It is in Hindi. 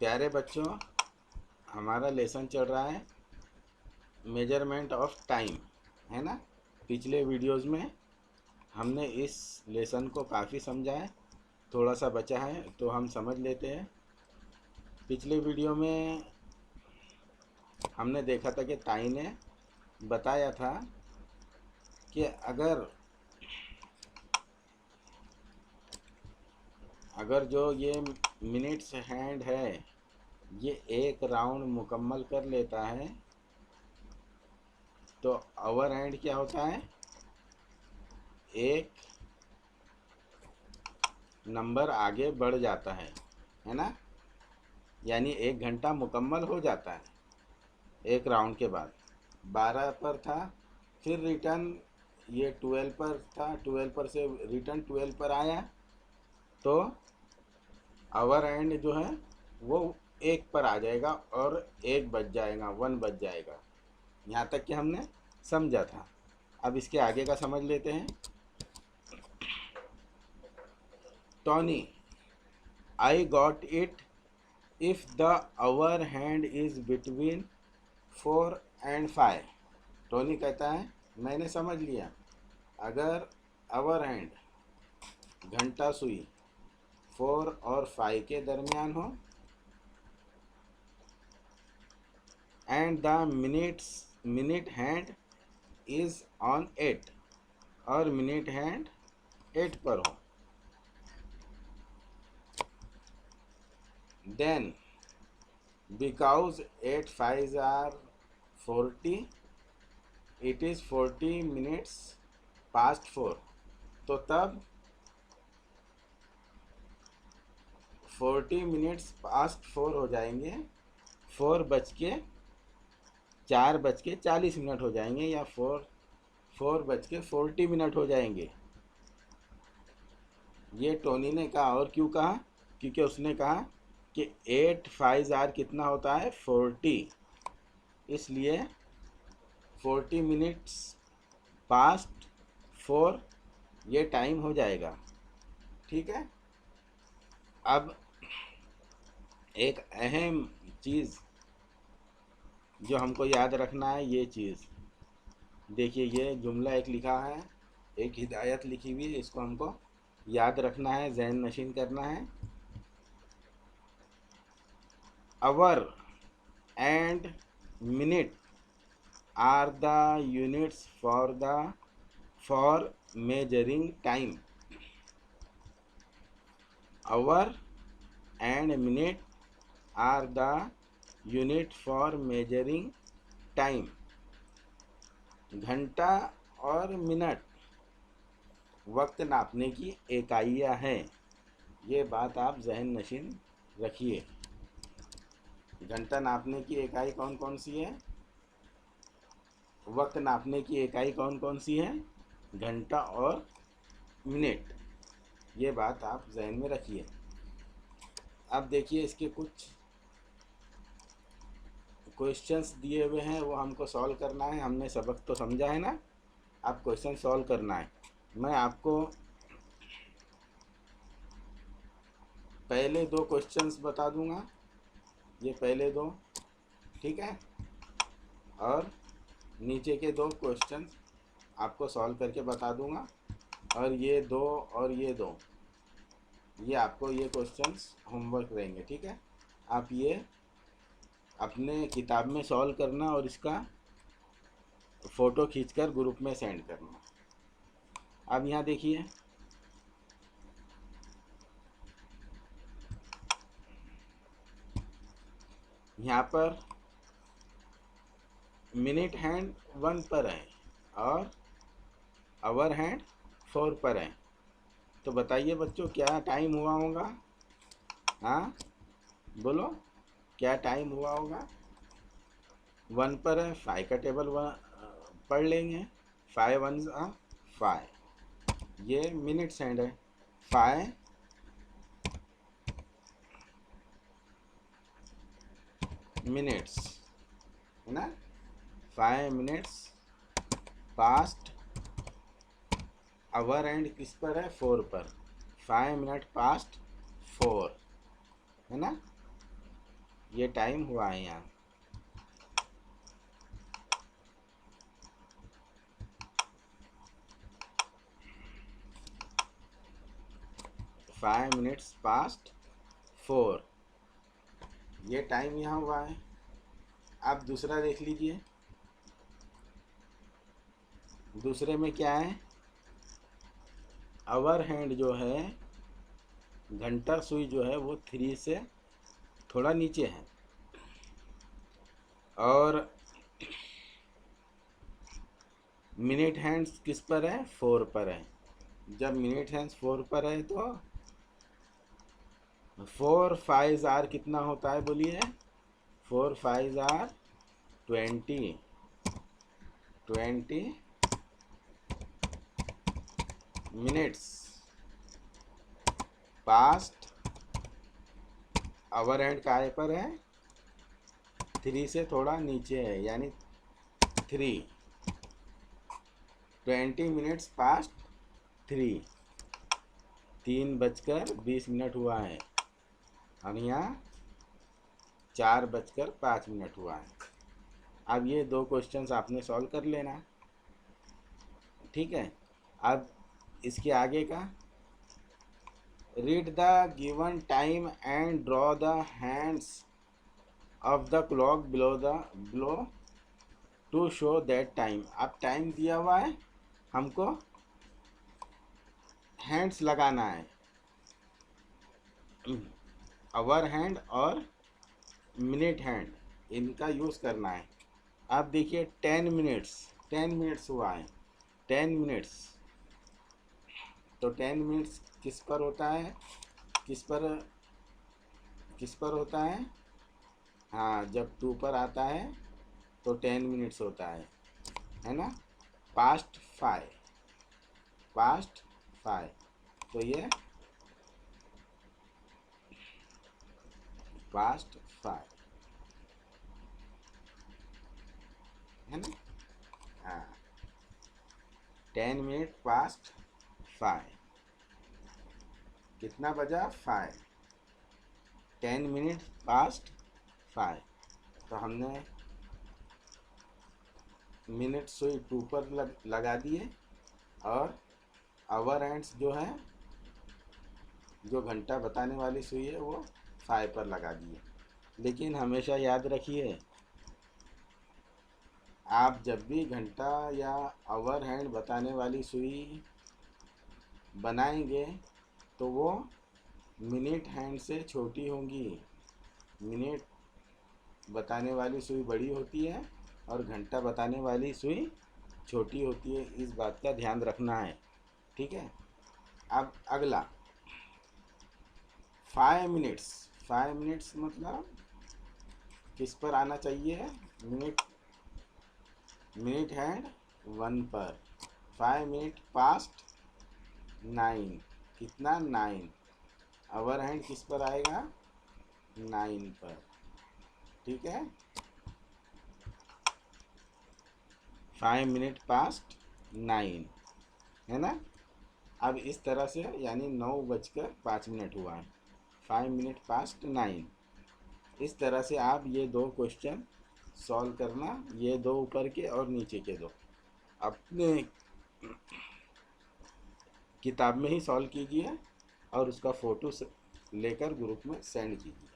प्यारे बच्चों, हमारा लेसन चल रहा है मेजरमेंट ऑफ टाइम, है ना। पिछले वीडियोस में हमने इस लेसन को काफ़ी समझा है, थोड़ा सा बचा है तो हम समझ लेते हैं। पिछले वीडियो में हमने देखा था कि ताई ने बताया था कि अगर जो ये मिनट्स हैंड है ये एक राउंड मुकम्मल कर लेता है तो आवर हैंड क्या होता है, एक नंबर आगे बढ़ जाता है ना। यानी 1 घंटा मुकम्मल हो जाता है एक राउंड के बाद। 12 पर था, फिर रिटर्न ये 12 पर था, 12 पर से रिटर्न 12 पर आया तो आवर एंड जो है वो 1 पर आ जाएगा और 1 बज जाएगा, 1 बज जाएगा। यहाँ तक कि हमने समझा था। अब इसके आगे का समझ लेते हैं। Tony, I got it if the hour hand is between 4 and 5। Tony कहता है मैंने समझ लिया, अगर आवर हैंड घंटा सुई 4 और 5 के दरमियान हो and the minute hand is on 8 और मिनट हैंड 8 पर हो, then because 8 5s are 40 it is 40 minutes past 4। तो तब 40 minutes past 4 हो जाएंगे, 4:40 हो जाएंगे, या 4:40 हो जाएंगे। ये टोनी ने कहा। और क्यों कहा? क्योंकि उसने कहा कि 8 5 कितना होता है, 40। इसलिए 40 minutes past 4 ये टाइम हो जाएगा। ठीक है। अब एक अहम चीज़ जो हमको याद रखना है, ये चीज़ देखिए, ये जुमला एक लिखा है, एक हिदायत लिखी हुई है, इसको हमको याद रखना है, ज़हन नशीन करना है। Hour and minute are the units for measuring time. Hour and minute are the unit for measuring time. घंटा और मिनट वक्त नापने की इकाइयाँ हैं। ये बात आप जहन नशीन रखिए। घंटा नापने की इकाई कौन कौन सी है, वक्त नापने की इकाई कौन कौन सी है, घंटा और मिनट। ये बात आप जहन में रखिए। अब देखिए, इसके कुछ क्वेश्चंस दिए हुए हैं, वो हमको सॉल्व करना है। हमने सबक तो समझा है ना, अब क्वेश्चन सॉल्व करना है। मैं आपको पहले 2 क्वेश्चंस बता दूंगा, ये पहले 2, ठीक है, और नीचे के 2 क्वेश्चंस आपको सॉल्व करके बता दूंगा, और ये 2 और ये 2, ये आपको ये क्वेश्चंस होमवर्क रहेंगे। ठीक है, आप ये अपने किताब में सॉल्व करना और इसका फ़ोटो खींचकर ग्रुप में सेंड करना। अब यहाँ देखिए, यहाँ पर मिनट हैंड 1 पर है और आवर हैंड 4 पर है। तो बताइए बच्चों, क्या टाइम हुआ होगा? हाँ बोलो, क्या टाइम हुआ होगा? 1 पर है, 5 का टेबल पढ़ लेंगे। 5 1 5, ये मिनट्स हैंड है। 5 मिनट्स है ना, 5 minutes पास्ट। आवर एंड किस पर है, 4 पर। 5 minutes पास्ट 4 है ना। ये टाइम हुआ है यहाँ। फाइव मिनट्स पास्ट 4, ये टाइम यहाँ हुआ है। आप दूसरा देख लीजिए, दूसरे में क्या है, आवर हैंड जो है, घंटा सुई जो है वो 3 से थोड़ा नीचे है, और मिनट हैंड्स किस पर है, 4 पर है। जब मिनट हैंड्स 4 पर है तो 4 5 आर कितना होता है बोलिए, 4 5 are 20 minutes past, hour hand काय पर है, 3 से थोड़ा नीचे है, यानी 20 मिनट्स पास्ट 3 हुआ है, और यहाँ 4:05 हुआ है। अब ये 2 क्वेश्चंस आपने सॉल्व कर लेना, ठीक है। अब इसके आगे का, read the given time and draw the hands of the clock below to show that time. अब टाइम दिया हुआ है, हमको हैंड्स लगाना है, आवर हैंड और मिनट हैंड, इनका यूज़ करना है। अब देखिए 10 मिनट्स हुआ है, 10 मिनट्स, तो 10 मिनट्स किस पर होता है, किस पर होता है, हाँ, जब 2 पर आता है तो 10 मिनट्स होता है ना। पास्ट 5, तो ये पास्ट 5 है ना, हाँ, 10 मिनट पास्ट 5, कितना बजा, 5, 10 मिनट पास्ट 5, तो हमने मिनट सुई 2 पर लगा दिए, और आवर हैंड्स जो है, जो घंटा बताने वाली सुई है, वो 5 पर लगा दिए। लेकिन हमेशा याद रखिए, आप जब भी घंटा या आवर हैंड बताने वाली सुई बनाएंगे तो वो मिनट हैंड से छोटी होंगी। मिनट बताने वाली सुई बड़ी होती है और घंटा बताने वाली सुई छोटी होती है, इस बात का ध्यान रखना है, ठीक है। अब अगला 5 मिनट्स मतलब किस पर आना चाहिए, मिनट हैंड 1 पर। 5 मिनट पास्ट 9, कितना, 9, आवर हैंड किस पर आएगा, 9 पर, ठीक है। 5 मिनट पास्ट 9 है ना। अब इस तरह से, यानी 9:05 हुआ है, 5 मिनट पास्ट 9। इस तरह से आप ये 2 क्वेश्चन सॉल्व करना, ये 2 ऊपर के और नीचे के 2 अपने किताब में ही सॉल्व कीजिए, और उसका फ़ोटो लेकर ग्रुप में सेंड कीजिए।